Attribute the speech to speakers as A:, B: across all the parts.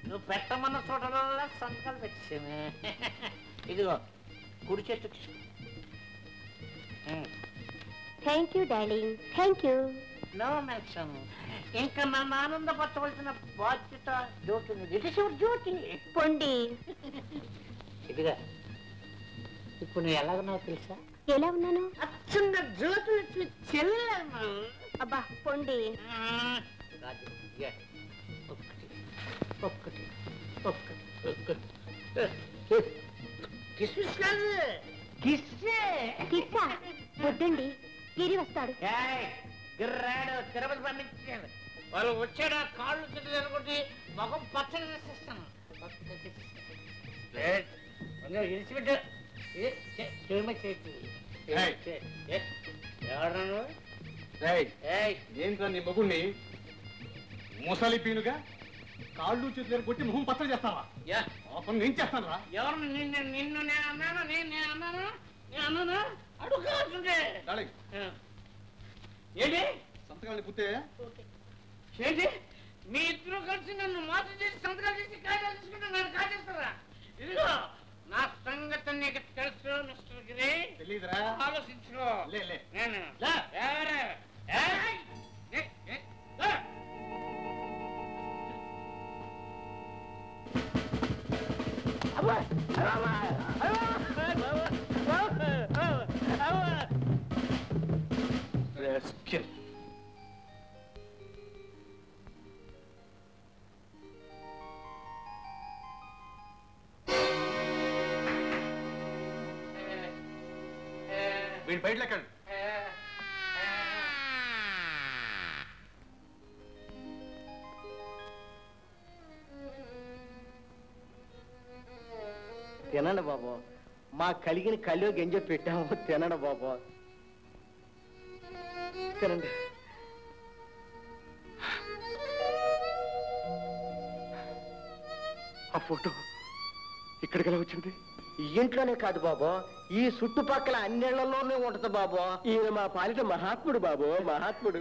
A: నువ్వు పెట్టమన్న చోటలో సంతకాలు పెట్టేసాను. ఇదిగో కుడి చెట్టు.
B: Thank you darling, thank you.
A: No mention. ఇంకా నన్ను ఆనందపరచవలసిన బాధ్యత డ్యూటీ మీద. It is your duty.
B: పొండి.
A: ఇదిగా ఇప్పుడు నువ్వు ఎలాగున్నావు తెలుసా?
B: ఎలా ఉన్నాను?
A: అచ్చంగా జ్యోతి చెల్లెను.
B: అబ్బా పొండి.
A: ఒక్కటి
B: కిస్సా వద్దండి, గిరి వస్తాడు.
A: గిర్రాడు తిరుపతి పండించాడు. వాళ్ళు వచ్చాడు కాళ్ళు చేతులు ఎదుర్కొంటే మొఖం పచ్చడి చేసేస్తాను. ఇడిచిపెట్టు.
C: ఏంట్రా నీ మొగుణ్ణి ముసలి పీనుగా కాళ్ళు చేతులు కొట్టి మొహం పచ్చడి చేస్తావా? నేను చేస్తాను రా.
A: ఎవరు నిన్ను నేను అన్నాను? నేను అన్నాను అడుగుతుంటే ఏంటి
C: సంతకాన్ని పుట్టే
A: ఏంటి మీ ఇద్దరు కలిసి నన్ను మోసం చేసి సంతకాలు చేసి కాగితాలు తీసుకుంటే నన్ను కాజేస్తారా? ఇదిగో నా సంగతి నీకు తెలుసు మిస్టర్ గిరి.
C: తెలీదురా?
A: ఆలోచించుకో. నేను
C: వీడి బయట లెక్కండి.
D: తినండి బాబు, మా కలిగిన కళ్ళు గింజ పెట్టాము. తినండి బాబు, తినండి. ఆ ఫోటో ఇక్కడికి ఎలా వచ్చింది? ఈ ఇంట్లోనే కాదు బాబు, ఈ చుట్టుపక్కల అన్నిళ్లలోనే ఉంటది బాబు. ఈయన మా పాలిట మహాత్ముడు బాబు, మహాత్ముడు.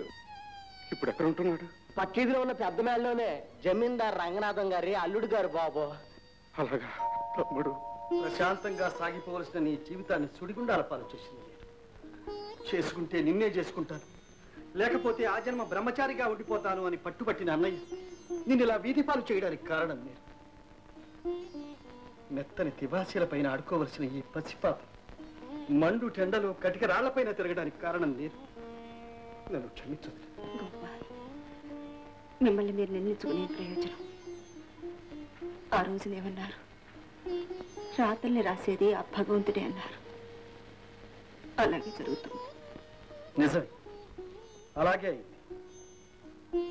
D: ఇప్పుడు ఎక్కడ ఉంటున్నాడు? పక్కీదిలో ఉన్న పెద్ద మేళ్ళలోనే జమీందార్ రంగనాథం గారి అల్లుడు గారు బాబు. అలాగా తమ్ముడు. ప్రశాంతంగా సాగిపోవలసిన నీ జీవితాన్ని సుడిగుండాల పాలు చేసింది. చేసుకుంటే నిన్నే చేసుకుంటాను, లేకపోతే ఆ జన్మ బ్రహ్మచారిగా ఉండిపోతాను అని పట్టుబట్టిన అన్నయ్య నిన్ను ఇలా వీధి పాలు చేయడానికి కారణం నేను. మెత్తని తివాసీల పైన ఆడుకోవలసిన ఈ పసిపాప మండు టెండలు కటిక రాళ్లపైన తిరగడానికి కారణం నేను. నన్ను క్షమించదు.
E: మిమ్మల్ని మీరు నిందించుకునే ప్రయోజనం. ఆ రోజునేమన్నారు? రాతల్ని రాసేది ఆ భగవంతుడే అన్నారు. అలాగే జరుగుతుంది.
D: నిజమే, అలాగే అయింది.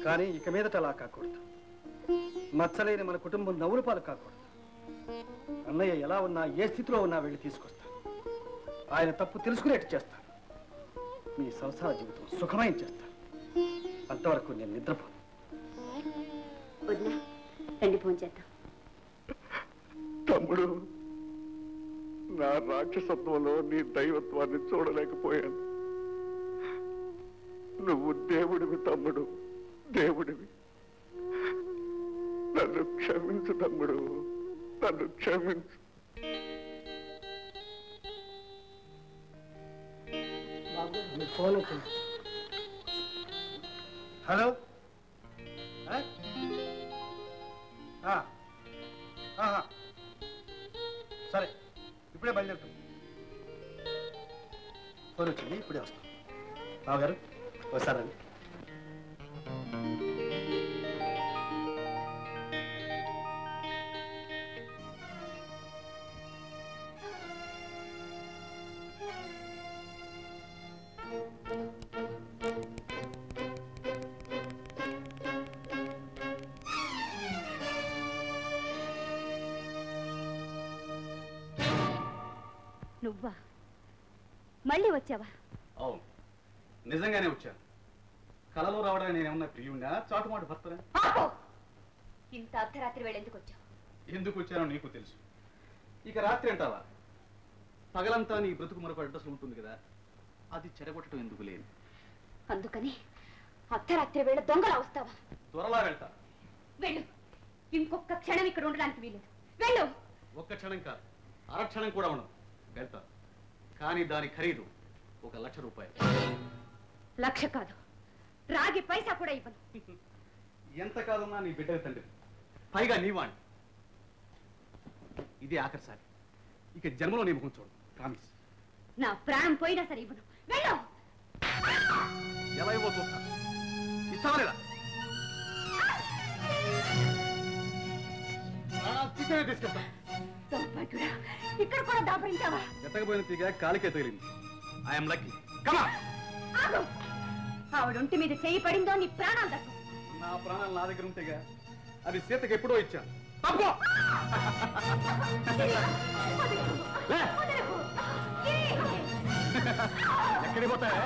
D: కానీ ఇక మీదట అలా కాకూడదు. మచ్చలేని మన కుటుంబం నవ్వుల పాలు కాకూడదు. అన్నయ్య ఎలా ఉన్నా, ఏ స్థితిలో ఉన్నా వెళ్ళి తీసుకొస్తాను. ఆయన తప్పు తెలుసుకునేట్టు చేస్తాను. మీ సంసార జీవితం సుఖమయం చేస్తాను. అంతవరకు నేను నిద్రపోను.
E: వదినా, రండి ఫోన్ చేద్దాం.
F: తమ్ముడు, నా రాక్షసత్వంలో నీ దైవత్వాన్ని చూడలేకపోయాను. నువ్వు దేవుడివి తమ్ముడు, దేవుడివి. నన్ను క్షమించు తమ్ముడు, నన్ను క్షమించు.
D: ఫోన్ వచ్చింది. హలో, సరే ఇప్పుడే బయలుదేరుతాం. ఫోన్ వచ్చింది, ఇప్పుడే వస్తాం. బాబు గారు వస్తారండి.
E: నువ్వా? మళ్ళీ వచ్చావా?
C: అవును, నిజంగానే వచ్చాను. కలలో రావడానికి నేనేమన్నా ప్రియున్నా, చాటుమాటు భర్తనే?
E: ఇంత అర్ధరాత్రి వేళ ఎందుకు వచ్చావు?
C: ఎందుకు వచ్చానో నీకు తెలుసు. ఇక రాత్రి అంటావా? పగలంతా నీ బ్రతుకు మరొక అడ్రస్లు ఉంటుంది కదా, అది చెరగొట్టడం ఎందుకు లేదు.
E: అందుకని అర్ధరాత్రి వేళ దొంగలా వస్తావా?
C: త్వరలా వెళ్తా.
E: వెళ్ళు. ఇంకొక క్షణం ఇక్కడ ఉండడానికి వీలేదు. వెళ్ళు.
C: ఒక్క క్షణం కాదు, అరక్షణం కూడా ఉండదు. వెళ్తా. కానీ దాని ఖరీదు 1,00,000 రూపాయలు.
E: 1,00,000 కాదు, రాగి పైసా కూడా ఇవ్వను.
C: ఎంత కాదన్నా నీ బిడ్డ తండ్రి, పైగా నీవాణ్ణి. ఇదే ఆఖరిసారి. ఇక జన్మలో నీ ముఖం చూడు. ప్రామిస్.
E: నా ప్రాణం పోయినా సరే ఇవ్వను. వెళ్ళు.
C: ఎలా ఇవ్వో చూస్తా. ఇస్తావా లేదా? తీసుకెళ్తా.
E: ఇక్కడ కూడా దాపరించావా?
C: ఎత్తకపోయిన తీగ కాలికే తగిలింది. I'm lucky. కమా.
E: ఆవిడ ఒంటి మీద చేయి పడిందో నీ ప్రాణాలు దక్కు.
C: నా ప్రాణాలు నా దగ్గర ఉంటేగా. అది సీతకి ఎప్పుడో ఇచ్చాను. తప్పో. ఎక్కడికి పోతాయా?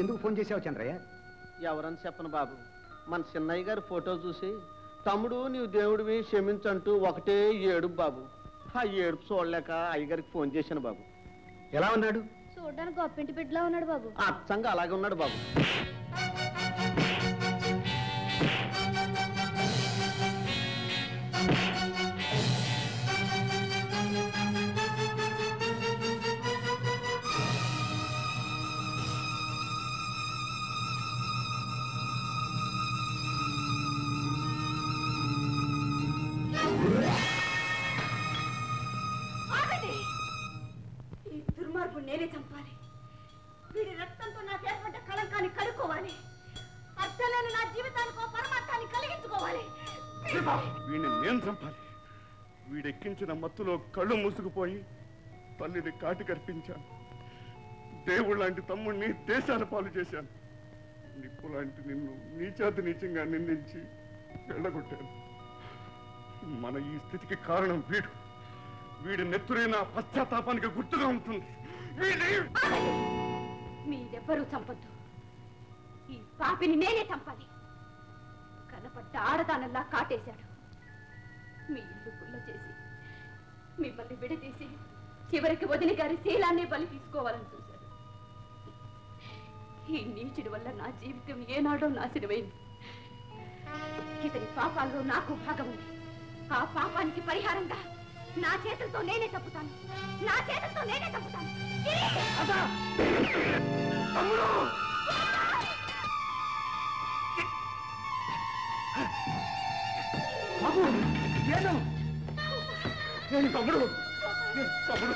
D: ఎందుకు ఫోన్ చేసావు చంద్రయ్య?
G: ఎవరని చెప్పను బాబు, మన చిన్నయ్య గారి ఫోటో చూసి తమ్ముడు నీవు దేవుడివి క్షమించంటూ ఒకటే ఏడుపు బాబు. ఆ ఏడుపు చూడలేక అయ్యగారికి ఫోన్ చేశాను బాబు.
D: ఎలా ఉన్నాడు?
B: చూడడానికి గొప్పింటి బిడ్డలా ఉన్నాడు బాబు.
G: అచ్చంగా అలాగే ఉన్నాడు బాబు.
E: నేనే చంపాలి. వీడి రక్తంతో నాకు ఏర్పడ్డ కళంకాన్ని కడుక్కోవాలి. అర్థలేని నా జీవితానికి పరమార్థాన్ని కలిగించుకోవాలి.
F: వీడిని నేను చంపాలి. వీడెక్కించిన మత్తులో కళ్ళు మూసుకుపోయి తల్లిని కాటి కర్పించాను. దేవుడు లాంటి తమ్ముడిని దేశాల పాలు చేశాను. నిప్పు లాంటి నిన్ను నీచాతి నీచంగా నిందించి వెళ్ళగొట్టాను. మన ఈ స్థితికి కారణం వీడు. వీడి నెత్తురే నా పశ్చాత్తాపానికి గుర్తుగా ఉంటుంది.
E: మీరెవ్వరూ చంపొద్దు. ఈ పాపిని నేనే చంపాలి. కనపడ్డ ఆడదానల్లా కాటేశాడు. మీ ఇల్లు గుల్ల చేసి మిమ్మల్ని విడదీసి చివరికి వదిన గారి శీలాన్ని బలి తీసుకోవాలని చూశాడు. ఈ నీచుడి వల్ల నా జీవితం ఏనాడో నాశనమైంది. ఇతని పాపాల్లో నాకు భాగం ఉంది. ఆ పాపానికి పరిహారంగా నా చేతులతో నేనే తప్పుతాను. నా చేతులతో నేనే తప్పుతాను.
F: తమ్ముడు తమ్ముడు తమ్ముడు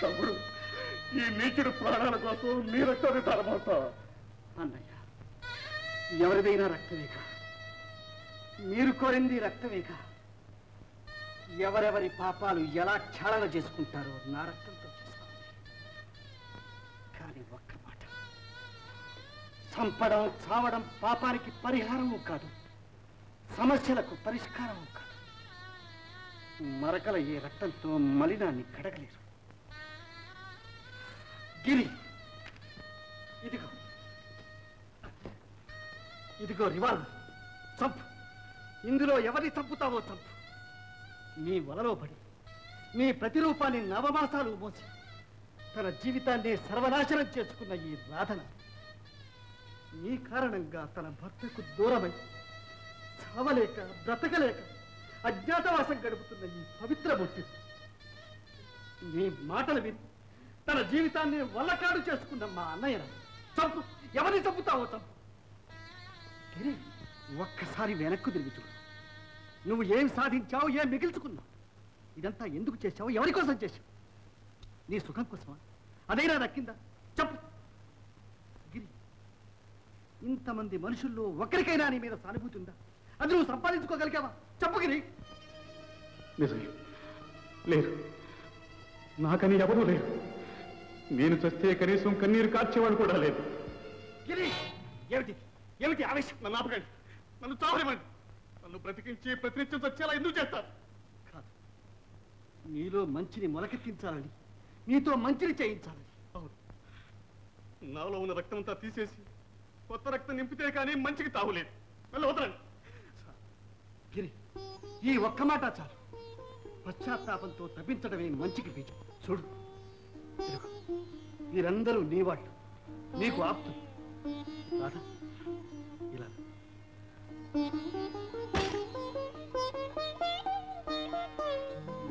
F: తమ్ముడు ఈ నీచుడు ప్రాణాల కోసం నీ రక్తాన్ని తరబోతావా?
D: అన్నయ్య, ఎవరిదైనా రక్తమేక. మీరు కోరింది రక్తమేక. ఎవరెవరి పాపాలు ఎలా క్షాళన చేసుకుంటారో నా రక్తంతో చేసుకోండి. కానీ ఒక్క మాట, చంపడం చావడం పాపానికి పరిహారము కాదు, సమస్యలకు పరిష్కారము కాదు. మరకల ఈ రక్తంతో మలినాన్ని కడగలేరు. గిరి, ఇదిగో ఇదిగో రివాల్వర్. చంపు. ఇందులో ఎవరిని చంపుతావో చంపు. నీ వలలో పడి నీ ప్రతిరూపాన్ని నవమాసాలు మోసి
H: తన జీవితాన్ని సర్వనాశనం చేసుకున్న ఈ రాధన నీ కారణంగా తన భర్తకు దూరమై చావలేక బ్రతకలేక అజ్ఞాతవాసం గడుపుతున్న ఈ పవిత్ర బొట్టి నీ మాటలు విని తన జీవితాన్ని వల్లకాడు చేసుకున్న మా అన్నయ్య చంపు, ఎవరిని చంపుతావో చంపు. గిరి, ఒక్కసారి వెనక్కు తిరిగి చూడు. నువ్వు ఏం సాధించావు, ఏం మిగిల్చుకున్నావు, ఇదంతా ఎందుకు చేశావు, ఎవరి కోసం చేశావు? నీ సుఖం కోసమా? అదైనా దక్కిందా? చెప్పు గిరి. ఇంతమంది మనుషుల్లో ఒకరికైనా నీ మీద సానుభూతి ఉందా? అది నువ్వు సంపాదించుకోగలిగావా? చెప్పు గిరి.
C: నిజమే, లేదు, నాకని ఎవరూ లేరు. నేను చస్తే కనీసం కన్నీరు కార్చేవాడు కూడా లేదు.
H: గిరి, ఏమిటి ఏమిటి ఆవేశం?
C: నన్ను ఆపకండి, నన్ను చావనివ్వండి. నన్ను బ్రతికించి ప్రతినిత్యం చచ్చేలా ఎందుకు చేస్తారు?
H: కాదు, నీలో మంచిని మొలకెత్తించాలని, నీతో మంచిని చేయించాలని.
C: అవును, నాలో ఉన్న రక్తమంతా తీసేసి కొత్త రక్తం నింపితే కానీ మంచికి తావులేదు. నన్ను వదలండి.
H: గిరి, ఈ ఒక్క మాట చాలు. పశ్చాత్తాపంతో తప్పించడమే మంచికి బీజం. చూడు, ఇదిగో, వీరందరూ నీ వాళ్ళు, నీకు ఆప్తులు. రాధా, ఇలా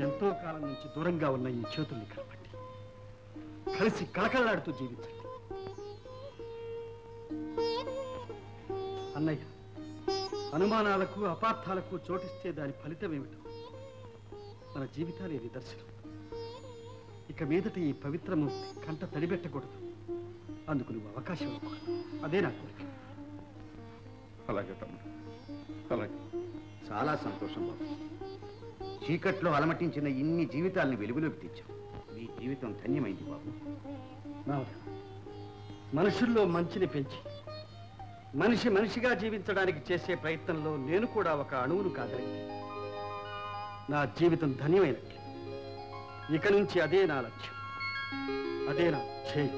H: ఎంతో కాలం నుంచి దూరంగా ఉన్న ఈ చేతుల్ని కలపండి, కలిసి కళకళలాడుతూ జీవించండి. అన్నయ్య, అనుమానాలకు అపార్థాలకు చోటిస్తే దాని ఫలితం ఏమిటో మన జీవితాలే నిదర్శనం. ఇక మీదట ఈ పవిత్రమూర్తి కంట తడిపెట్టకూడదు. అందుకు నువ్వు అవకాశం ఇవ్వకూడదు. అదే నా కోరిక.
F: అలాగే తమ్ముడు, అలాగే.
D: చాలా సంతోషం బాబు. చీకట్లో అలమటించిన ఇన్ని జీవితాలని వెలుగులోకి తెచ్చావు. నీ జీవితం ధన్యమైంది బాబు.
H: నావద, మనుషుల్లో మంచిని పెంచి మనిషి మనిషిగా జీవించడానికి చేసే ప్రయత్నంలో నేను కూడా ఒక అణువును కాగలిగితే నా జీవితం ధన్యమైనట్లు. ఇక నుంచి అదే నా లక్ష్యం, అదే నా ధ్యేయం.